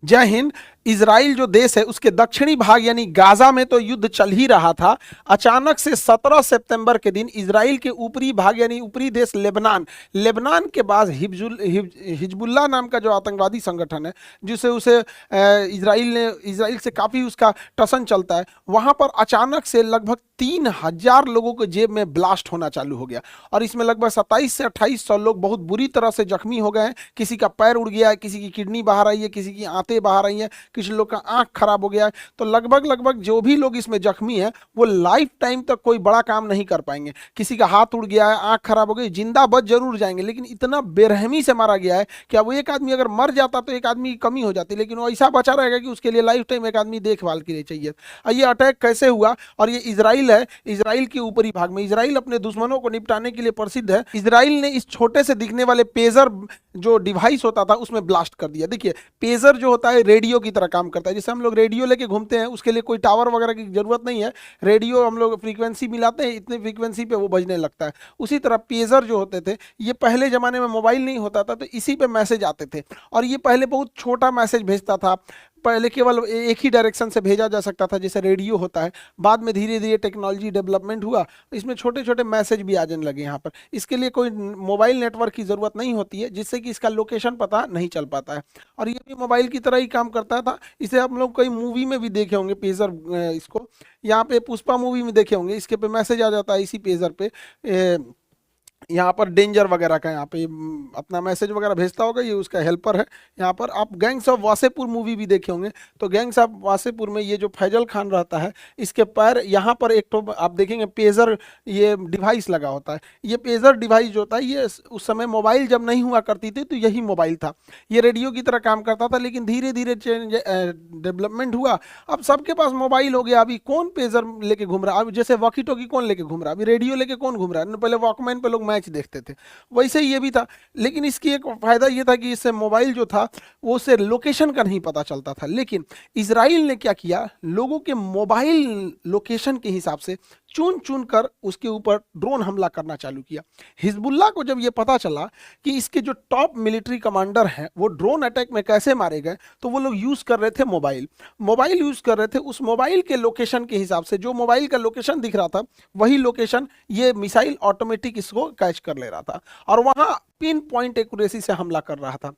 जय हिंद। इजराइल जो देश है उसके दक्षिणी भाग यानी गाजा में तो युद्ध चल ही रहा था। अचानक से 17 सितंबर के दिन इजराइल के ऊपरी भाग यानी ऊपरी देश लेबनान, लेबनान के बाद हिजबुल्लाह नाम का जो आतंकवादी संगठन है, जिसे उसे इजराइल से काफ़ी उसका टसन चलता है, वहाँ पर अचानक से लगभग 3,000 लोगों के जेब में ब्लास्ट होना चालू हो गया और इसमें लगभग 27 से 2800 लोग बहुत बुरी तरह से जख्मी हो गए हैं। किसी का पैर उड़ गया है, किसी की किडनी बाहर आई है, किसी की आंतें बाहर आई हैं, किसी लोग का आंख खराब हो गया है। तो लगभग लगभग जो भी लोग इसमें जख्मी है वो लाइफ टाइम तक कोई बड़ा काम नहीं कर पाएंगे। किसी का हाथ उड़ गया है, आंख खराब हो गई, जिंदा बच जरूर जाएंगे, लेकिन इतना बेरहमी से मारा गया है कि अब वो एक आदमी अगर मर जाता तो एक आदमी की कमी हो जाती, लेकिन वो ऐसा बचा रहेगा कि उसके लिए लाइफ टाइम एक आदमी देखभाल के लिए चाहिए। ये अटैक कैसे हुआ? और ये इजराइल है, इजराइल के ऊपरी भाग में। इजराइल अपने दुश्मनों को निपटाने के लिए प्रसिद्ध है। इजराइल ने इस छोटे से दिखने वाले पेजर जो डिवाइस होता था उसमें ब्लास्ट कर दिया। देखिए, पेजर जो होता है रेडियो की तरह काम करता है। जैसे हम लोग रेडियो लेके घूमते हैं, उसके लिए कोई टावर वगैरह की जरूरत नहीं है। रेडियो हम लोग फ्रीक्वेंसी मिलाते हैं, इतने फ्रीक्वेंसी पे वो बजने लगता है। उसी तरह पेजर जो होते थे, ये पहले जमाने में मोबाइल नहीं होता था तो इसी पे मैसेज आते थे और ये पहले बहुत छोटा मैसेज भेजता था। पहले केवल एक ही डायरेक्शन से भेजा जा सकता था जैसे रेडियो होता है। बाद में धीरे धीरे टेक्नोलॉजी डेवलपमेंट हुआ, इसमें छोटे छोटे मैसेज भी आ जाने लगे यहाँ पर। इसके लिए कोई मोबाइल नेटवर्क की ज़रूरत नहीं होती है, जिससे कि इसका लोकेशन पता नहीं चल पाता है। और ये भी मोबाइल की तरह ही काम करता था। इसे आप लोग कई मूवी में भी देखे होंगे पेजर, इसको यहाँ पे पुष्पा मूवी में देखे होंगे, इसके पे मैसेज आ जाता है इसी पेजर पे। यहाँ पर डेंजर वगैरह का यहाँ पे अपना मैसेज वगैरह भेजता होगा, ये उसका हेल्पर है। यहाँ पर आप गैंग्स ऑफ वासेपुर मूवी भी देखे होंगे, तो गैंग्स ऑफ वासेपुर में ये जो फैजल खान रहता है, इसके पैर यहाँ पर एक तो आप देखेंगे पेजर ये डिवाइस लगा होता है। ये पेजर डिवाइस जो होता है ये उस समय मोबाइल जब नहीं हुआ करती थी तो यही मोबाइल था। ये रेडियो की तरह काम करता था, लेकिन धीरे धीरे चेंज डेवलपमेंट हुआ। अब सबके पास मोबाइल हो गया। अभी कौन पेजर लेके घूम रहा है? अब जैसे वॉकी टॉकी कौन लेके घूम रहा है? अभी रेडियो लेके कौन घूम रहा है? पहले वॉकमैन पे लोग मैच देखते थे, वैसे ही ये भी था। लेकिन इसकी एक फायदा ये था कि इससे मोबाइल जो था वो उससे लोकेशन का नहीं पता चलता था। लेकिन इजराइल ने क्या किया, लोगों के मोबाइल लोकेशन के हिसाब से चुन चुन कर उसके ऊपर ड्रोन हमला करना चालू किया। हिजबुल्लाह को जब ये पता चला कि इसके जो टॉप मिलिट्री कमांडर हैं वो ड्रोन अटैक में कैसे मारे गए, तो वो लोग यूज कर रहे थे मोबाइल यूज कर रहे थे। उस मोबाइल के लोकेशन के हिसाब से जो मोबाइल का लोकेशन दिख रहा था वही लोकेशन ये मिसाइल ऑटोमेटिक इसको कैच कर ले रहा था और वहां पिन पॉइंट एक्यूरेसी से हमला कर रहा था।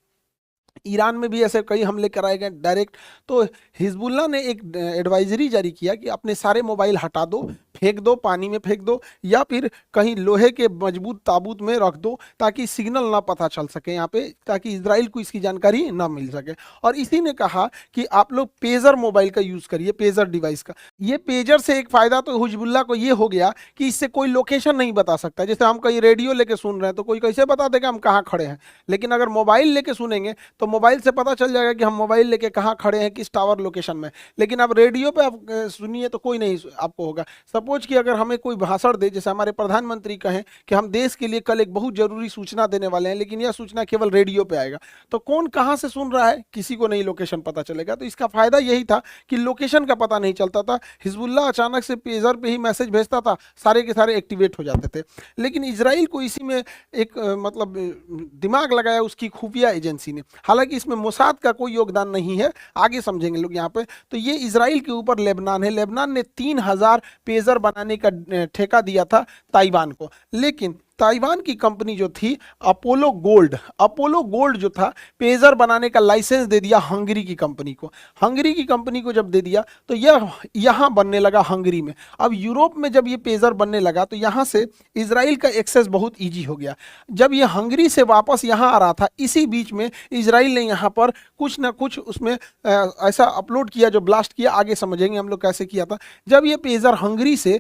ईरान में भी ऐसे कई हमले कराए गए डायरेक्ट। तो हिजबुल्लाह ने एक एडवाइजरी जारी किया कि अपने सारे मोबाइल हटा दो, फेंक दो, पानी में फेंक दो, या फिर कहीं लोहे के मजबूत ताबूत में रख दो ताकि सिग्नल ना पता चल सके यहाँ पे, ताकि इजराइल को इसकी जानकारी ना मिल सके। और इसी ने कहा कि आप लोग पेजर मोबाइल का यूज़ करिए, पेजर डिवाइस का। ये पेजर से एक फ़ायदा तो हिजबुल्लाह को ये हो गया कि इससे कोई लोकेशन नहीं बता सकता। जैसे हम कहीं रेडियो लेके सुन रहे हैं तो कोई कैसे बता देगा हम कहाँ खड़े हैं, लेकिन अगर मोबाइल लेके सुनेंगे तो मोबाइल से पता चल जाएगा कि हम मोबाइल लेके कहाँ खड़े हैं, किस टावर लोकेशन में। लेकिन अब रेडियो पे आप सुनिए तो कोई नहीं आपको होगा। सपोज कि अगर हमें कोई भाषण दे, जैसे हमारे प्रधानमंत्री कहें कि हम देश के लिए कल एक बहुत जरूरी सूचना देने वाले हैं, लेकिन यह सूचना केवल रेडियो पे आएगा, तो कौन कहाँ से सुन रहा है किसी को नहीं लोकेशन पता चलेगा। तो इसका फायदा यही था कि लोकेशन का पता नहीं चलता था। हिजबुल्लाह अचानक से पेजर पे ही मैसेज भेजता था, सारे के सारे एक्टिवेट हो जाते थे। लेकिन इजराइल को इसी में एक मतलब दिमाग लगाया उसकी खुफिया एजेंसी ने। हालांकि इसमें मोसाद का कोई योगदान नहीं है, आगे समझेंगे लोग यहाँ पे। तो ये इजराइल के ऊपर लेबनान है। लेबनान ने 3,000 पेजर बनाने का ठेका दिया था ताइवान को, लेकिन ताइवान की कंपनी जो थी अपोलो गोल्ड जो था पेजर बनाने का लाइसेंस दे दिया हंगरी की कंपनी को। हंगरी की कंपनी को जब दे दिया तो यह यहाँ बनने लगा हंगरी में। अब यूरोप में जब ये पेजर बनने लगा तो यहाँ से इजराइल का एक्सेस बहुत ईजी हो गया। जब ये हंगरी से वापस यहाँ आ रहा था, इसी बीच में इजराइल ने यहाँ पर कुछ ना कुछ उसमें ऐसा अपलोड किया जो ब्लास्ट किया। आगे समझेंगे हम लोग कैसे किया था। जब ये पेजर हंगरी से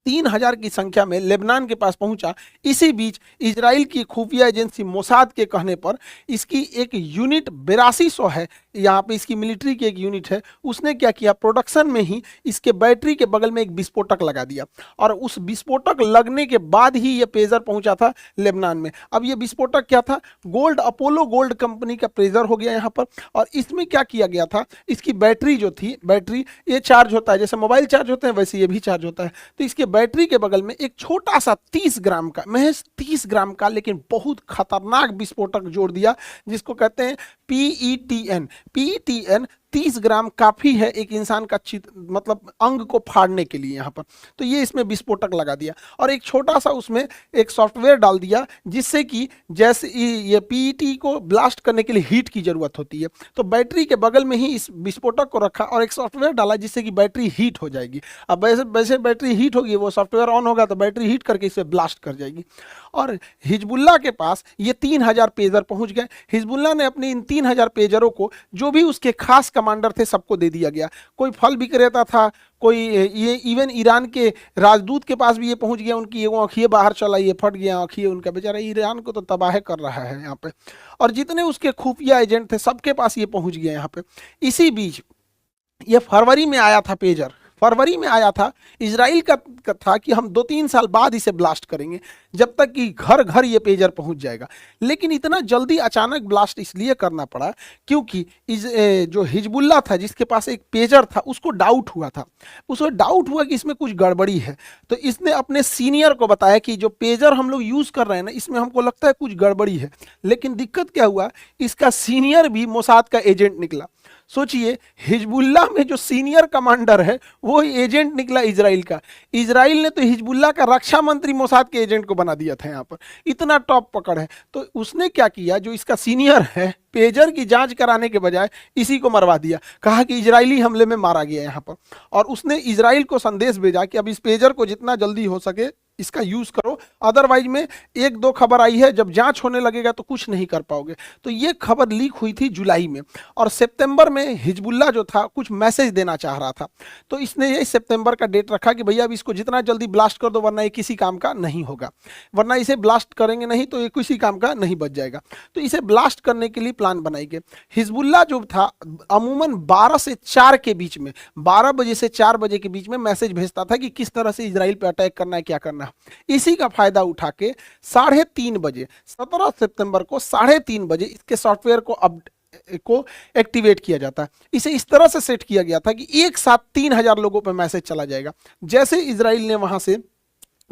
3,000 की संख्या में लेबनान के पास पहुंचा, इसी बीच इजराइल की खुफिया एजेंसी मोसाद के कहने पर इसकी एक यूनिट 8200 है, यहाँ पे इसकी मिलिट्री की एक यूनिट है, उसने क्या किया, प्रोडक्शन में ही इसके बैटरी के बगल में एक विस्फोटक लगा दिया और उस विस्फोटक लगने के बाद ही ये पेजर पहुंचा था लेबनान में। अब ये विस्फोटक क्या था, गोल्ड, अपोलो गोल्ड कंपनी का पेजर हो गया यहाँ पर। और इसमें क्या किया गया था, इसकी बैटरी जो थी, बैटरी ये चार्ज होता है जैसे मोबाइल चार्ज होते हैं वैसे ये भी चार्ज होता है। तो इसके बैटरी के बगल में एक छोटा सा 30 ग्राम का, महज 30 ग्राम का लेकिन बहुत खतरनाक विस्फोटक जोड़ दिया, जिसको कहते हैं पीईटीएन। पीईटीएन 30 ग्राम काफी है एक इंसान का मतलब अंग को फाड़ने के लिए यहाँ पर। तो ये इसमें विस्फोटक लगा दिया और एक छोटा सा उसमें एक सॉफ्टवेयर डाल दिया, जिससे कि जैसे ये पीईटी को ब्लास्ट करने के लिए हीट की जरूरत होती है, तो बैटरी के बगल में ही इस विस्फोटक को रखा और एक सॉफ्टवेयर डाला जिससे कि बैटरी हीट हो जाएगी। अब वैसे वैसे बैटरी हीट होगी, वो सॉफ्टवेयर ऑन होगा तो बैटरी हीट करके इसे ब्लास्ट कर जाएगी। और हिजबुल्लाह के पास ये 3000 पेजर पहुंच गए। हिजबुल्लाह ने अपने इन 3000 पेजरों को जो भी उसके खास कमांडर थे सबको दे दिया गया। कोई फल विक्रेता था, कोई ये इवन ईरान के राजदूत के पास भी ये पहुंच गया, उनकी वो आँखिए बाहर चला, ये फट गया आँखिए उनका, बेचारा ईरान को तो तबाह कर रहा है यहाँ पे। और जितने उसके खुफिया एजेंट थे सबके पास ये पहुंच गया यहाँ पे। इसी बीच ये फरवरी में आया था पेजर, फरवरी में आया था। इजराइल का था कि हम 2-3 साल बाद इसे ब्लास्ट करेंगे, जब तक कि घर घर ये पेजर पहुंच जाएगा। लेकिन इतना जल्दी अचानक ब्लास्ट इसलिए करना पड़ा क्योंकि जो हिजबुल्लाह था जिसके पास एक पेजर था, उसको डाउट हुआ था, उसको डाउट हुआ कि इसमें कुछ गड़बड़ी है। तो इसने अपने सीनियर को बताया कि जो पेजर हम लोग यूज़ कर रहे हैं ना, इसमें हमको लगता है कुछ गड़बड़ी है। लेकिन दिक्कत क्या हुआ, इसका सीनियर भी मोसाद का एजेंट निकला। सोचिए, हिजबुल्लाह में जो सीनियर कमांडर है वो एजेंट निकला इजराइल का। इजराइल ने तो हिजबुल्लाह का रक्षा मंत्री मोसाद के एजेंट को बना दिया था यहाँ पर, इतना टॉप पकड़ है। तो उसने क्या किया, जो इसका सीनियर है, पेजर की जांच कराने के बजाय इसी को मरवा दिया, कहा कि इजरायली हमले में मारा गया यहाँ पर। और उसने इजराइल को संदेश भेजा कि अब इस पेजर को जितना जल्दी हो सके इसका यूज करो, अदरवाइज में 1-2 खबर आई है, जब जांच होने लगेगा तो कुछ नहीं कर पाओगे। तो ये खबर लीक हुई थी जुलाई में, और सितंबर में हिजबुल्लाह जो था कुछ मैसेज देना चाह रहा था, तो इसने ये सितंबर का डेट रखा कि भैया अब इसको जितना जल्दी ब्लास्ट कर दो, वरना ये किसी काम का नहीं होगा, वरना इसे ब्लास्ट करेंगे नहीं तो ये किसी काम का नहीं बच जाएगा। तो इसे ब्लास्ट करने के लिए प्लान बनाई गई। हिजबुल्लाह जो था अमूमन 12 से 4 के बीच में, 12 बजे से 4 बजे के बीच में मैसेज भेजता था कि किस तरह से इजराइल पे अटैक करना है, क्या करना है। इसी का फायदा उठा के 3:30 बजे 17 सितंबर को 3:30 बजे इसके सॉफ्टवेयर को एक्टिवेट किया जाता है। इसे इस तरह से सेट किया गया था कि एक साथ 3000 लोगों पर मैसेज चला जाएगा। जैसे इजराइल ने वहां से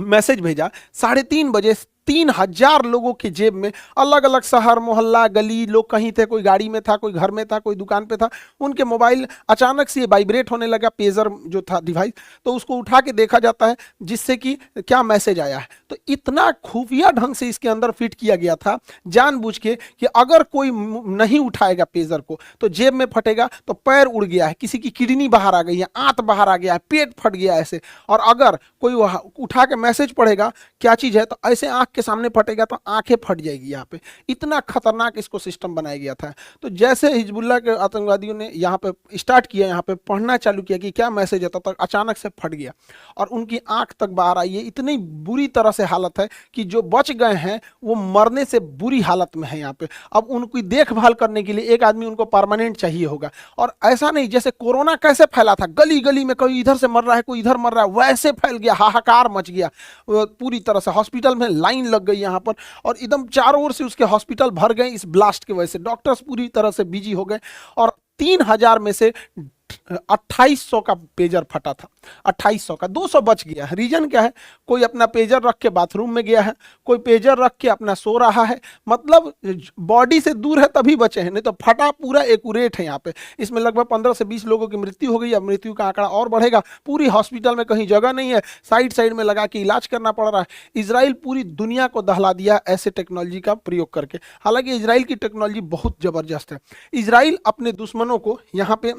मैसेज भेजा, 3:30 बजे 3000 लोगों के जेब में, अलग अलग शहर मोहल्ला गली, लोग कहीं थे, कोई गाड़ी में था, कोई घर में था, कोई दुकान पे था, उनके मोबाइल अचानक से वाइब्रेट होने लगा, पेजर जो था डिवाइस, तो उसको उठा के देखा जाता है जिससे कि क्या मैसेज आया है। तो इतना खुफिया ढंग से इसके अंदर फिट किया गया था जानबूझ के कि अगर कोई नहीं उठाएगा पेजर को तो जेब में फटेगा, तो पैर उड़ गया है, किसी की किडनी बाहर आ गई है, आंत बाहर आ गया है, पेट फट गया ऐसे, और अगर कोई उठा के मैसेज पढ़ेगा क्या चीज है तो ऐसे आंख के सामने फटेगा तो आंखें फट जाएगी यहाँ पे। इतना खतरनाक इसको सिस्टम बनाया गया था। तो जैसे हिजबुल्लाह के आतंकवादियों ने यहाँ पे स्टार्ट किया, यहाँ पे पढ़ना चालू किया कि क्या मैसेज है, तब तक अचानक से फट गया और उनकी आंख तक बाहर आई है। इतनी बुरी तरह से हालत है कि जो बच गए हैं वो मरने से बुरी हालत में है यहाँ पे। अब उनकी देखभाल करने के लिए एक आदमी उनको परमानेंट चाहिए होगा। और ऐसा नहीं जैसे कोरोना कैसे फैला था, गली गली में कोई इधर से मर रहा है, कोई इधर मर रहा है, वैसे फैल गया, हाहाकार मच गया पूरी तरह से। हॉस्पिटल में लाइन लग गई यहाँ पर और एकदम चारों ओर से उसके हॉस्पिटल भर गए इस ब्लास्ट की वजह से। डॉक्टर्स पूरी तरह से बिजी हो गए और 3000 में से 2800 का पेजर फटा था। 2800 का 200 बच गया है। रीजन क्या है, कोई अपना पेजर रख के बाथरूम में गया है, कोई पेजर रख के अपना सो रहा है, मतलब बॉडी से दूर है तभी बचे हैं, नहीं तो फटा पूरा एक्यूरेट है यहाँ पे। इसमें लगभग 15 से 20 लोगों की मृत्यु हो गई। अब मृत्यु का आंकड़ा और बढ़ेगा। पूरी हॉस्पिटल में कहीं जगह नहीं है, साइड साइड में लगा के इलाज करना पड़ रहा है। इजराइल पूरी दुनिया को दहला दिया ऐसे टेक्नोलॉजी का प्रयोग करके। हालांकि इजराइल की टेक्नोलॉजी बहुत जबरदस्त है। इजराइल अपने दुश्मनों को यहाँ पे,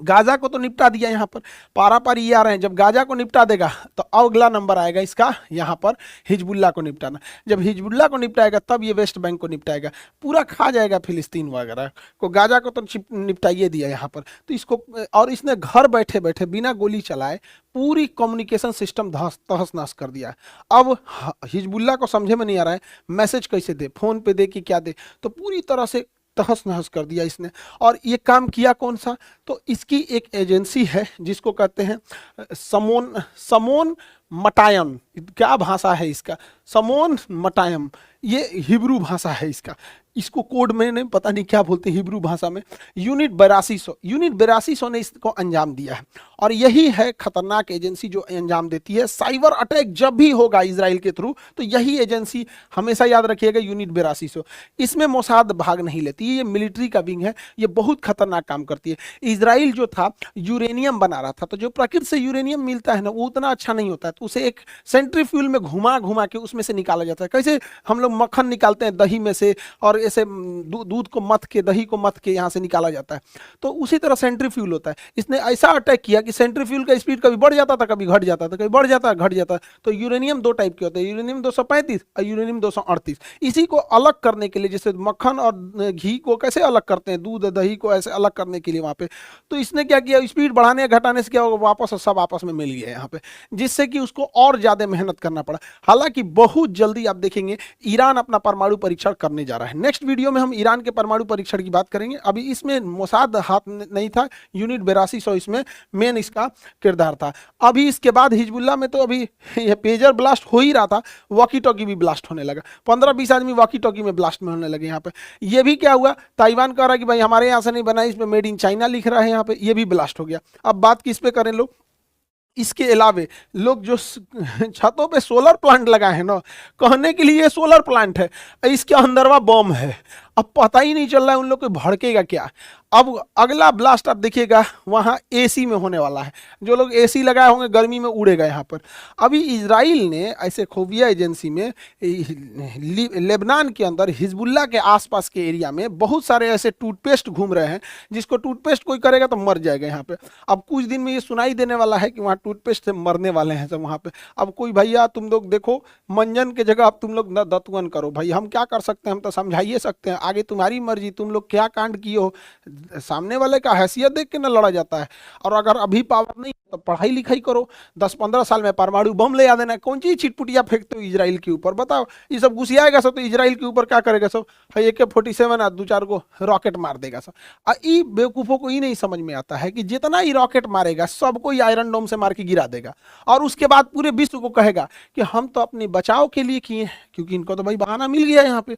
गाजा को तो निपटा दिया, यहाँ पर पारा पारी ये आ रहे हैं, जब गाजा को निपटा देगा तो अगला नंबर आएगा इसका यहाँ पर हिजबुल्लाह को निपटाना। जब हिजबुल्लाह को निपटाएगा तब ये वेस्ट बैंक को निपटाएगा, पूरा खा जाएगा फिलिस्तीन वगैरह को। गाजा को तो निपटाइए दिया यहाँ पर। तो इसको, और इसने घर बैठे बैठे बिना गोली चलाए पूरी कम्युनिकेशन सिस्टम तहस नहस कर दिया। अब हिजबुल्लाह को समझे में नहीं आ रहा है मैसेज कैसे दे, फोन पे दे कि क्या दे, तो पूरी तरह से तहस नहस कर दिया इसने। और ये काम किया कौन सा, तो इसकी एक एजेंसी है जिसको कहते हैं समोन समोन मटायम। क्या भाषा है इसका, समोन मटायम, ये हिब्रू भाषा है इसका। इसको कोड में नहीं पता नहीं क्या बोलते हैं हिब्रू भाषा में। यूनिट 8200 ने इसको अंजाम दिया है। और यही है खतरनाक एजेंसी जो अंजाम देती है साइबर अटैक जब भी होगा इजराइल के थ्रू, तो यही एजेंसी, हमेशा याद रखिएगा, यूनिट 8200। इसमें मोसाद भाग नहीं लेती, ये मिलिट्री का विंग है, ये बहुत खतरनाक काम करती है। इजराइल जो था यूरेनियम बना रहा था, तो जो प्रकृति से यूरेनियम मिलता है ना वो उतना अच्छा नहीं होता है, तो उसे एक सेंट्रीफ्यूल में घुमा घुमा के उसमें से निकाला जाता है। कैसे हम लोग मक्खन निकालते हैं दही में से, और ऐसे दूध को मथ के, दही को मथ के यहाँ से निकाला जाता है, तो उसी तरह सेंट्रीफ्यूल होता है। इसने ऐसा अटैक किया कि सेंट्रीफ्यूल का स्पीड कभी बढ़ जाता था, कभी घट जाता था, कभी बढ़ जाता घट जाता। तो यूरेनियम दो टाइप के होते हैं, यूरेनियम 235 और यूरेनियम 238। इसी को अलग करने के लिए, जैसे मक्खन और घी को कैसे अलग करते हैं, दूध दही को ऐसे अलग करने के लिए वहाँ पे, तो इसने क्या किया, स्पीड बढ़ाने घटाने से क्या होगा, वापस सब आपस में मिल गया यहाँ पे, जिससे कि उसको और ज्यादा मेहनत करना पड़ा। हालांकि बहुत जल्दी आप देखेंगे ईरान अपना परमाणु परीक्षण करने जा रहा है। नेक्स्ट वीडियो में हम ईरान के परमाणु परीक्षण की बात करेंगे। अभी इसमें मोसाद हाथ नहीं था, यूनिट 8200 इसमें मेन इसका किरदार था। अभी इसके बाद हिजबुल्लाह में तो अभी ये पेजर ब्लास्ट हो ही रहा था, वॉकी टॉकी भी ब्लास्ट होने लगा, 15-20 आदमी वॉकी टॉकी में ब्लास्ट में होने लगे यहाँ पे। ये भी क्या हुआ, ताइवान कह रहा है कि भाई हमारे यहाँ से नहीं बना, इसमें मेड इन चाइना लिख रहा है यहाँ पे, ये भी ब्लास्ट हो गया। अब बात किस पे करें लोग, इसके अलावे लोग जो छतों पे सोलर प्लांट लगाए हैं ना, कहने के लिए सोलर प्लांट है, इसके अंदरवा बम है। अब पता ही नहीं चल रहा है उन लोग को भड़केगा क्या। अब अगला ब्लास्ट आप देखिएगा वहाँ एसी में होने वाला है, जो लोग एसी लगाए होंगे गर्मी में उड़ेगा यहाँ पर। अभी इजराइल ने ऐसे खुफिया एजेंसी में लेबनान के अंदर हिजबुल्लाह के आसपास के एरिया में बहुत सारे ऐसे टूथपेस्ट घूम रहे हैं, जिसको टूथपेस्ट कोई करेगा तो मर जाएगा यहाँ पे। अब कुछ दिन में ये सुनाई देने वाला है कि वहाँ टूथपेस्ट से मरने वाले हैं सब वहाँ पे। अब कोई भैया तुम लोग देखो, मंजन के जगह अब तुम लोग न दतवन करो भाई, हम क्या कर सकते हैं, हम तो समझाइए सकते हैं, आगे तुम्हारी मर्जी, तुम लोग क्या कांड किए हो। सामने वाले का हैसियत देख के ना लड़ा जाता है। और अगर अभी पावर नहीं तो पढ़ाई लिखाई करो, 10-15 साल में परमाणु बम ले आ देना। कौन चीज चिटपुटिया फेंकते हो इजराइल के ऊपर, बताओ। ये सब घुसियाएगा सब तो इजराइल के ऊपर क्या करेगा सब, AK-47 दो चार को रॉकेट मार देगा सब। ई बेवकूफों को ही नहीं समझ में आता है कि जितना ही रॉकेट मारेगा सबको ही आयरन डोम से मार के गिरा देगा, और उसके बाद पूरे विश्व को कहेगा कि हम तो अपने बचाव के लिए किए हैं, क्योंकि इनको तो भाई बहाना मिल गया यहाँ पे।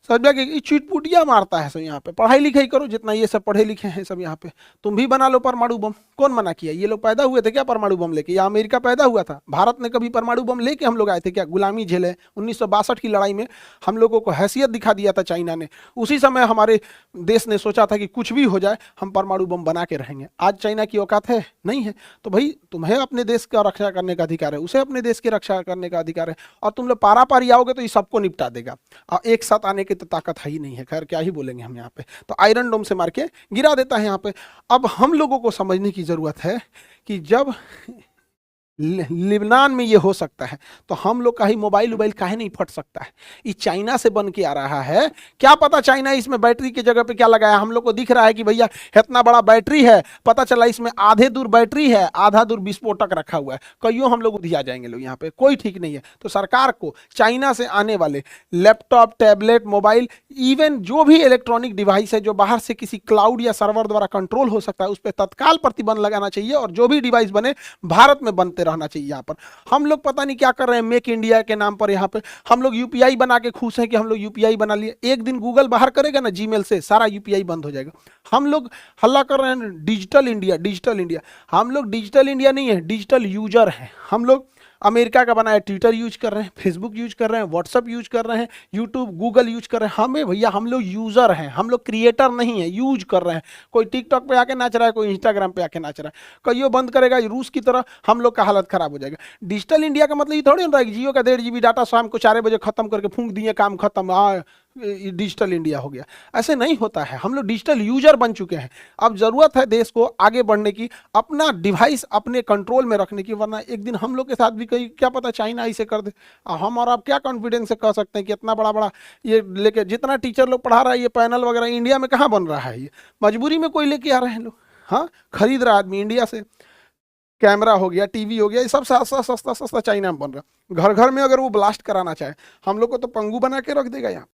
समझा कि चुटपुटिया मारता है सब यहाँ पे। पढ़ाई लिखाई करो, जितना ये सब पढ़े लिखे हैं सब यहाँ पे, तुम भी बना लो परमाणु बम। कौन मना किया, ये लोग पैदा हुए थे क्या परमाणु बम लेके, या अमेरिका पैदा हुआ था? भारत ने कभी परमाणु बम लेके हम लोग आए थे क्या? गुलामी झेले, 1962 की लड़ाई में हम लोगों को हैसियत दिखा दिया था चाइना ने। उसी समय हमारे देश ने सोचा था कि कुछ भी हो जाए हम परमाणु बम बना के रहेंगे। आज चाइना की औकात है? नहीं है। तो भाई तुम्हें अपने देश का रक्षा करने का अधिकार है, उसे अपने देश की रक्षा करने का अधिकार है। और तुम लोग पारा पारी आओगे तो ये सबको निपटा देगा, और एक साथ आने की तो ताकत है ही नहीं है। खैर क्या ही बोलेंगे हम यहाँ पे, तो आयरन डोम से मार के गिरा देता है यहाँ पे। अब हम लोगों को समझने की जरूरत है कि जब लेबनान में ये हो सकता है तो हम लोग का ही मोबाइल काहे नहीं फट सकता है? ये चाइना से बन के आ रहा है, क्या पता चाइना इसमें बैटरी की जगह पे क्या लगाया। हम लोग को दिख रहा है कि भैया इतना बड़ा बैटरी है, पता चला इसमें आधे दूर बैटरी है, आधा दूर विस्फोटक रखा हुआ है। कईयों हम लोग उधिया जाएंगे लोग यहाँ पे, कोई ठीक नहीं है। तो सरकार को चाइना से आने वाले लैपटॉप, टैबलेट, मोबाइल, इवन जो भी इलेक्ट्रॉनिक डिवाइस है जो बाहर से किसी क्लाउड या सर्वर द्वारा कंट्रोल हो सकता है, उस पर तत्काल प्रतिबंध लगाना चाहिए। और जो भी डिवाइस बने भारत में बनते रहना चाहिए। यहाँ पर हम लोग पता नहीं क्या कर रहे हैं, मेक इंडिया के नाम पर यहाँ पे हम लोग यूपीआई बना के खुश हैं कि हम लोग यूपीआई बना लिए। एक दिन गूगल बाहर करेगा ना जीमेल से, सारा यूपीआई बंद हो जाएगा। हम लोग हल्ला कर रहे हैं डिजिटल इंडिया, डिजिटल इंडिया। हम लोग डिजिटल इंडिया नहीं है, डिजिटल यूजर हैं हम लोग। अमेरिका का बनाया ट्विटर यूज कर रहे हैं, फेसबुक यूज कर रहे हैं, व्हाट्सअप यूज कर रहे हैं, यूट्यूब, गूगल यूज कर रहे हैं। हमें भैया हम लोग यूजर हैं, हम लोग क्रिएटर नहीं है, यूज कर रहे हैं। कोई टिकटॉक पे आके नाच रहा है, कोई इंस्टाग्राम पे आके नाच रहा है। कईयों बंद करेगा रूस की तरह, हम लोग का हालत खराब हो जाएगा। डिजिटल इंडिया का मतलब ये थोड़ी होता है कि जियो का 1.5 GB डाटा शाम को 4 बजे खत्म करके फूंक दिए, काम खत्म, डिजिटल इंडिया हो गया। ऐसे नहीं होता है, हम लोग डिजिटल यूजर बन चुके हैं। अब जरूरत है देश को आगे बढ़ने की, अपना डिवाइस अपने कंट्रोल में रखने की, वरना एक दिन हम लोग के साथ भी कहीं क्या पता चाइना ऐसे कर दे। हम और आप क्या कॉन्फिडेंस से कह सकते हैं कि इतना बड़ा बड़ा ये लेके, जितना टीचर लोग पढ़ा रहा है ये पैनल वगैरह, इंडिया में कहाँ बन रहा है? ये मजबूरी में कोई लेके आ रहे हैं लोग। हाँ, खरीद रहा आदमी इंडिया से, कैमरा हो गया, टीवी हो गया, ये सब सस्ता सस्ता सस्ता चाइना में बन रहा। घर घर में अगर वो ब्लास्ट कराना चाहे हम लोग को तो पंगु बना के रख देगा यहाँ।